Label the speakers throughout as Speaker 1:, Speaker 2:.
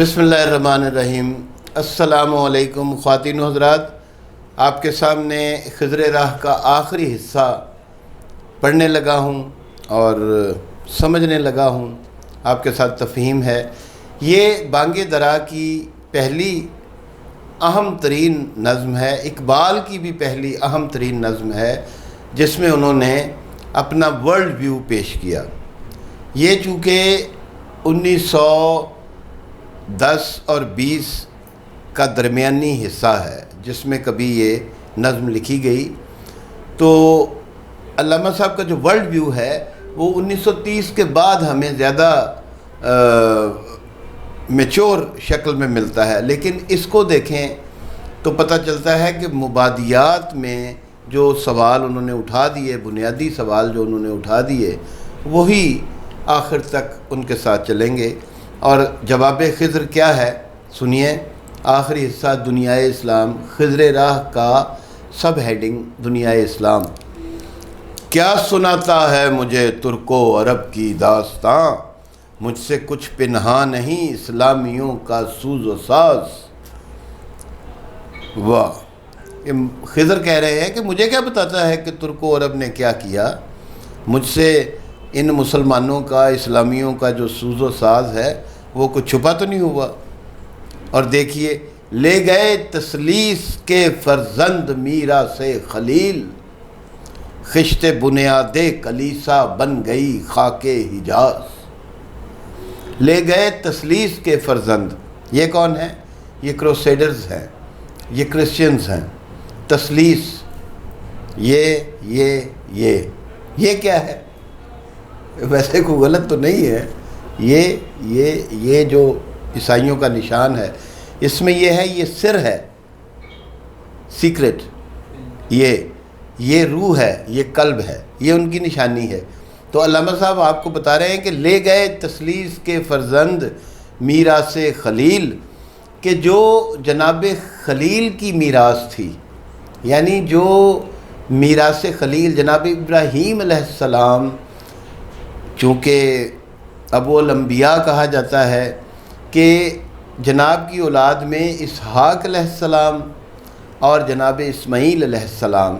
Speaker 1: بسم اللہ الرحمن الرحیم۔ السلام علیکم خواتین و حضرات، آپ کے سامنے خضر راہ کا آخری حصہ پڑھنے لگا ہوں اور سمجھنے لگا ہوں، آپ کے ساتھ تفہیم ہے۔ یہ بانگ درا کی پہلی اہم ترین نظم ہے، اقبال کی بھی پہلی اہم ترین نظم ہے، جس میں انہوں نے اپنا ورلڈ ویو پیش کیا۔ یہ چونکہ 1910 اور 20 کا درمیانی حصہ ہے جس میں کبھی یہ نظم لکھی گئی، تو علامہ صاحب کا جو ورلڈ ویو ہے وہ 1930 کے بعد ہمیں زیادہ میچور شکل میں ملتا ہے، لیکن اس کو دیکھیں تو پتہ چلتا ہے کہ مبادیات میں جو سوال انہوں نے اٹھا دیے، بنیادی سوال جو انہوں نے اٹھا دیے، وہی آخر تک ان کے ساتھ چلیں گے۔ اور جواب خضر کیا ہے سنیے، آخری حصہ دنیائے اسلام، خضر راہ کا سب ہیڈنگ دنیائے اسلام۔ کیا سناتا ہے مجھے ترک و عرب کی داستاں، مجھ سے کچھ پنہا نہیں اسلامیوں کا سوز و ساز۔ واہ، خضر کہہ رہے ہیں کہ مجھے کیا بتاتا ہے کہ ترک و عرب نے کیا کیا، مجھ سے ان مسلمانوں کا، اسلامیوں کا جو سوز و ساز ہے وہ کچھ چھپا تو نہیں ہوا۔ اور دیکھیے، لے گئے تثلیث کے فرزند میراث خلیل، خشت بنیاد کلیسا بن گئی خاک حجاز۔ لے گئے تثلیث کے فرزند، یہ کون ہیں؟ یہ کروسیڈرز ہیں، یہ کرسچنز ہیں۔ تثلیث، یہ کیا ہے؟ ویسے کوئی غلط تو نہیں ہے، یہ جو عیسائیوں کا نشان ہے، اس میں یہ ہے، یہ سر ہے، سیکرٹ، یہ روح ہے، یہ قلب ہے، یہ ان کی نشانی ہے۔ تو علامہ صاحب آپ کو بتا رہے ہیں کہ لے گئے تثلیث کے فرزند میراث خلیل، کہ جو جناب خلیل کی میراث تھی، یعنی جو میراث خلیل جناب ابراہیم علیہ السلام، چونکہ ابو الانبیاء کہا جاتا ہے کہ جناب کی اولاد میں اسحاق علیہ السلام اور جناب اسماعیل علیہ السلام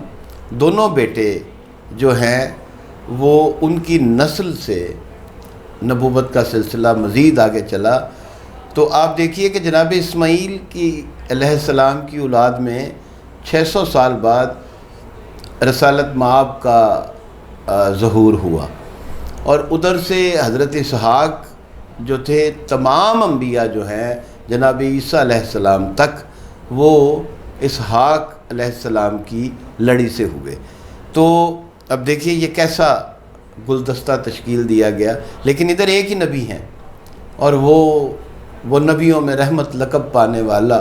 Speaker 1: دونوں بیٹے جو ہیں، وہ ان کی نسل سے نبوت کا سلسلہ مزید آگے چلا۔ تو آپ دیکھیے کہ جناب اسماعیل کی علیہ السلام کی اولاد میں 600 سال بعد رسالت مآب کا ظہور ہوا، اور ادھر سے حضرت اسحاق جو تھے، تمام انبیاء جو ہیں جناب عیسیٰ علیہ السلام تک، وہ اسحاق علیہ السلام کی لڑی سے ہوئے۔ تو اب دیکھیے یہ کیسا گلدستہ تشکیل دیا گیا، لیکن ادھر ایک ہی نبی ہیں، اور وہ نبیوں میں رحمت لقب پانے والا،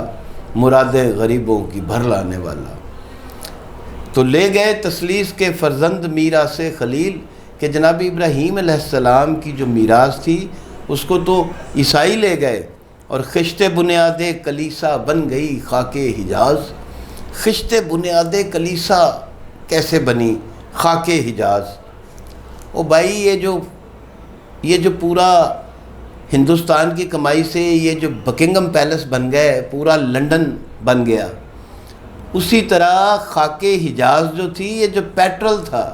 Speaker 1: مرادیں غریبوں کی بھر لانے والا۔ تو لے گئے تثلیث کے فرزند میراث خلیل، کہ جناب ابراہیم علیہ السلام کی جو میراث تھی اس کو تو عیسائی لے گئے، اور خشت بنیاد کلیسا بن گئی خاک حجاز۔ خشت بنیاد کلیسا کیسے بنی؟ خاک حجاز۔ او بھائی، یہ جو پورا ہندوستان کی کمائی سے یہ جو بکنگم پیلس بن گئے، پورا لنڈن بن گیا، اسی طرح خاک حجاز جو تھی، یہ جو پیٹرول تھا،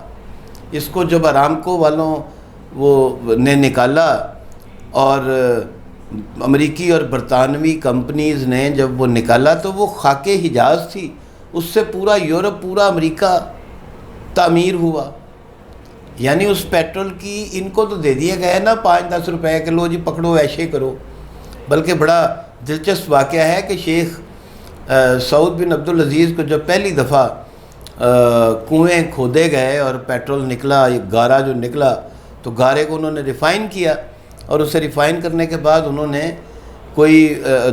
Speaker 1: اس کو جب ارامکو والوں نے نکالا، اور امریکی اور برطانوی کمپنیز نے جب وہ نکالا، تو وہ خاک حجاز تھی، اس سے پورا یورپ، پورا امریکہ تعمیر ہوا۔ یعنی اس پیٹرول کی ان کو تو دے دیا گیا نا 5-10 روپے کہ لو جی پکڑو ایشے کرو۔ بلکہ بڑا دلچسپ واقعہ ہے کہ شیخ سعود بن عبدالعزیز کو جب پہلی دفعہ کنویں کھودے گئے اور پیٹرول نکلا، یہ گارا جو نکلا، تو گارے کو انہوں نے ریفائن کیا، اور اسے ریفائن کرنے کے بعد انہوں نے کوئی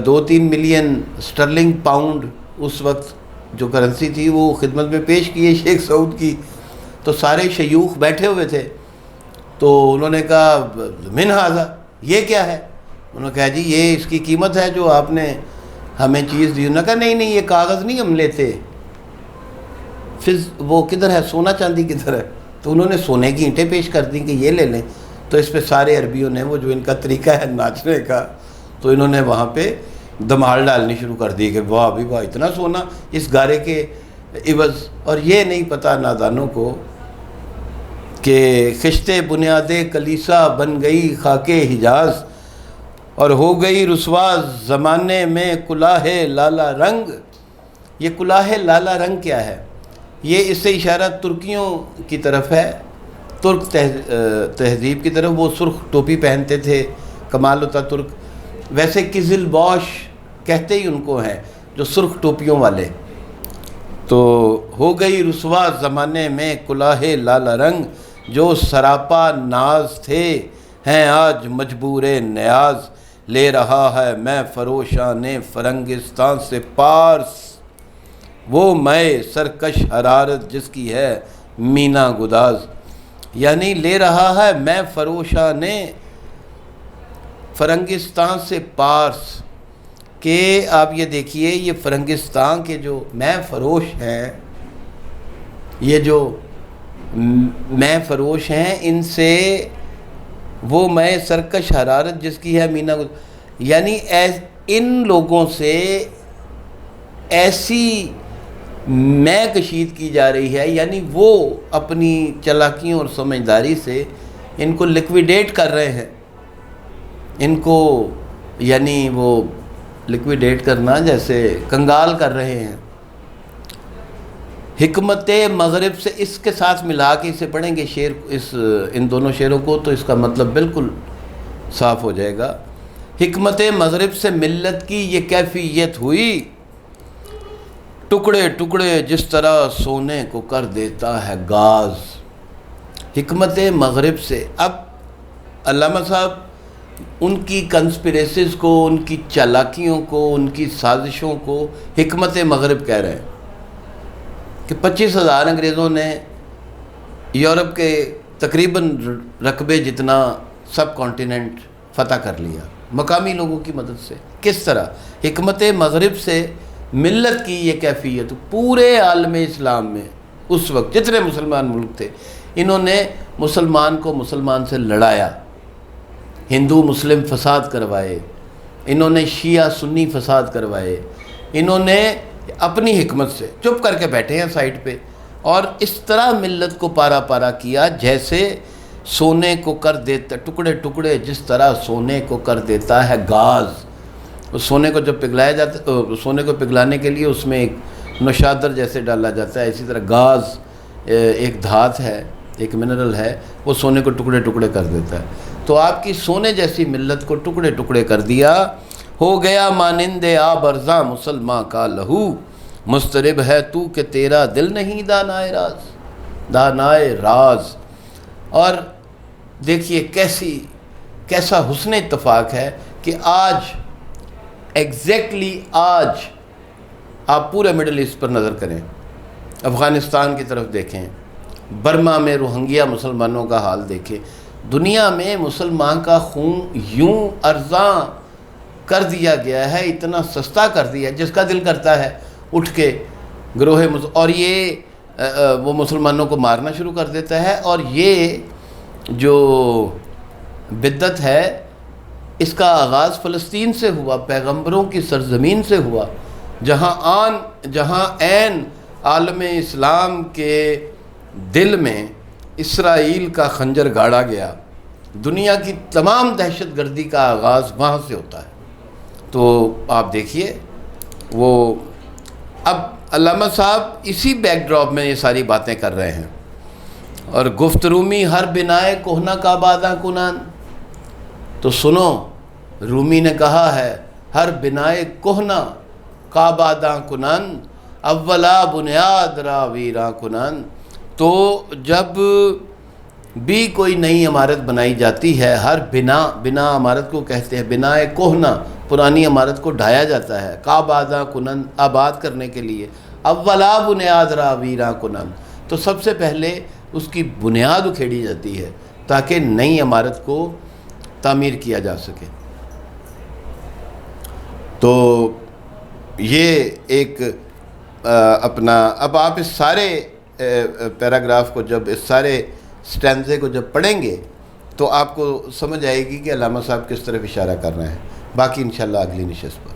Speaker 1: 2-3 ملین سٹرلنگ پاؤنڈ اس وقت جو کرنسی تھی وہ خدمت میں پیش کی ہے شیخ سعود کی۔ تو سارے شیوخ بیٹھے ہوئے تھے، تو انہوں نے کہا من ھذا، یہ کیا ہے؟ انہوں نے کہا جی یہ اس کی قیمت ہے جو آپ نے ہمیں چیز دی۔ انہوں نے کہا نہیں یہ کاغذ نہیں ہم لیتے، وہ کدھر ہے، سونا چاندی کدھر ہے؟ تو انہوں نے سونے کی اینٹیں پیش کر دیں کہ یہ لے لیں۔ تو اس پہ سارے عربیوں نے، وہ جو ان کا طریقہ ہے ناچنے کا، تو انہوں نے وہاں پہ دمال ڈالنی شروع کر دی کہ واہ بھی واہ اتنا سونا اس گارے کے عوض. اور یہ نہیں پتہ نادانوں کو کہ خشت بنیاد کلیسا بن گئی خاک حجاز اور ہو گئی رسوا زمانے میں کلاہ لالا رنگ. یہ کلاہ لالا رنگ کیا ہے؟ یہ اس سے اشارہ ترکیوں کی طرف ہے، ترک تہذیب کی طرف. وہ سرخ ٹوپی پہنتے تھے، کمال ہوتا ترک. ویسے قزل باش کہتے ہی ان کو ہیں جو سرخ ٹوپیوں والے. تو ہو گئی رسوا زمانے میں کلاہ لالا رنگ، جو سراپا ناز تھے ہیں آج مجبور نیاز. لے رہا ہے میں فروشان فرنگستان سے پارس، وہ میں سرکش حرارت جس کی ہے مینا گداز. یعنی لے رہا ہے میں فروشان فرنگستان سے پارس. کہ آپ یہ دیکھیے یہ فرنگستان کے جو میں فروش ہیں، یہ جو میں فروش ہیں، ان سے وہ میں سرکش حرارت جس کی ہے مینا گداز. یعنی ان لوگوں سے ایسی میں کشید کی جا رہی ہے، یعنی وہ اپنی چالاکیوں اور سمجھداری سے ان کو لیکویڈیٹ کر رہے ہیں. ان کو یعنی وہ لیکویڈیٹ کرنا جیسے کنگال کر رہے ہیں. حکمت مغرب سے اس کے ساتھ ملا کے اسے پڑھیں گے شعر، ان دونوں شعروں کو، تو اس کا مطلب بالکل صاف ہو جائے گا. حکمت مغرب سے ملت کی یہ کیفیت ہوئی، ٹکڑے ٹکڑے جس طرح سونے کو کر دیتا ہے گاز. حکمت مغرب سے. اب علامہ صاحب ان کی کنسپریسیز کو، ان کی چالاکیوں کو، ان کی سازشوں کو حکمت مغرب کہہ رہے ہیں کہ 25,000 انگریزوں نے یورپ کے تقریباً رقبے جتنا سب کانٹیننٹ فتح کر لیا مقامی لوگوں کی مدد سے. کس طرح؟ حکمت مغرب سے ملت کی یہ کیفیت. پورے عالم اسلام میں اس وقت جتنے مسلمان ملک تھے، انہوں نے مسلمان کو مسلمان سے لڑایا، ہندو مسلم فساد کروائے، انہوں نے شیعہ سنی فساد کروائے. انہوں نے اپنی حکمت سے چپ کر کے بیٹھے ہیں سائڈ پہ، اور اس طرح ملت کو پارا پارا کیا جیسے سونے کو کر دیتا، ٹکڑے ٹکڑے جس طرح سونے کو کر دیتا ہے گاز. سونے کو جب پگھلایا جاتا، سونے کو پگھلانے کے لیے اس میں ایک نوشادر جیسے ڈالا جاتا ہے، اسی طرح گاز ایک دھات ہے، ایک منرل ہے، وہ سونے کو ٹکڑے ٹکڑے کر دیتا ہے. تو آپ کی سونے جیسی ملت کو ٹکڑے ٹکڑے کر دیا. ہو گیا مانند آب ارزاں مسلمان کا لہو، مضطرب ہے تو کہ تیرا دل نہیں دانائے راز، دانائے راز. اور دیکھیے کیسا حسن اتفاق ہے کہ آج ایگزیکٹلی آج آپ پورے مڈل ایسٹ پر نظر کریں، افغانستان کی طرف دیکھیں، برما میں روہنگیا مسلمانوں کا حال دیکھیں. دنیا میں مسلمان کا خون یوں ارزاں کر دیا گیا ہے، اتنا سستا کر دیا ہے، جس کا دل کرتا ہے اٹھ کے گروہ اور یہ وہ مسلمانوں کو مارنا شروع کر دیتا ہے. اور یہ جو بدعت ہے اس کا آغاز فلسطین سے ہوا، پیغمبروں کی سرزمین سے ہوا، جہاں عین عالم اسلام کے دل میں اسرائیل کا خنجر گاڑا گیا. دنیا کی تمام دہشت گردی کا آغاز وہاں سے ہوتا ہے. تو آپ دیکھیے وہ اب علامہ صاحب اسی بیک ڈراپ میں یہ ساری باتیں کر رہے ہیں. اور گفت رومی ہر بنائے کوہنا کا باداں کنان. تو سنو، رومی نے کہا ہے ہر بنائے کوہنا کا باداں کنان، اولا بنیاد را ویراں کنان. تو جب بھی کوئی نئی عمارت بنائی جاتی ہے، ہر بنا عمارت کو کہتے ہیں بنا کوہنا، پرانی عمارت کو ڈھایا جاتا ہے، کعبہ کنن آباد کرنے کے لیے. اولا بنیاد را ویراں کنن، تو سب سے پہلے اس کی بنیاد اکھیڑی جاتی ہے تاکہ نئی عمارت کو تعمیر کیا جا سکے. تو یہ ایک اپنا اب آپ اس سارے پیراگراف کو جب اس سارے سٹینزے کو جب پڑھیں گے تو آپ کو سمجھ آئے گی کہ علامہ صاحب کس طرف اشارہ کر رہے ہیں. باقی انشاءاللہ اگلی نشست پر.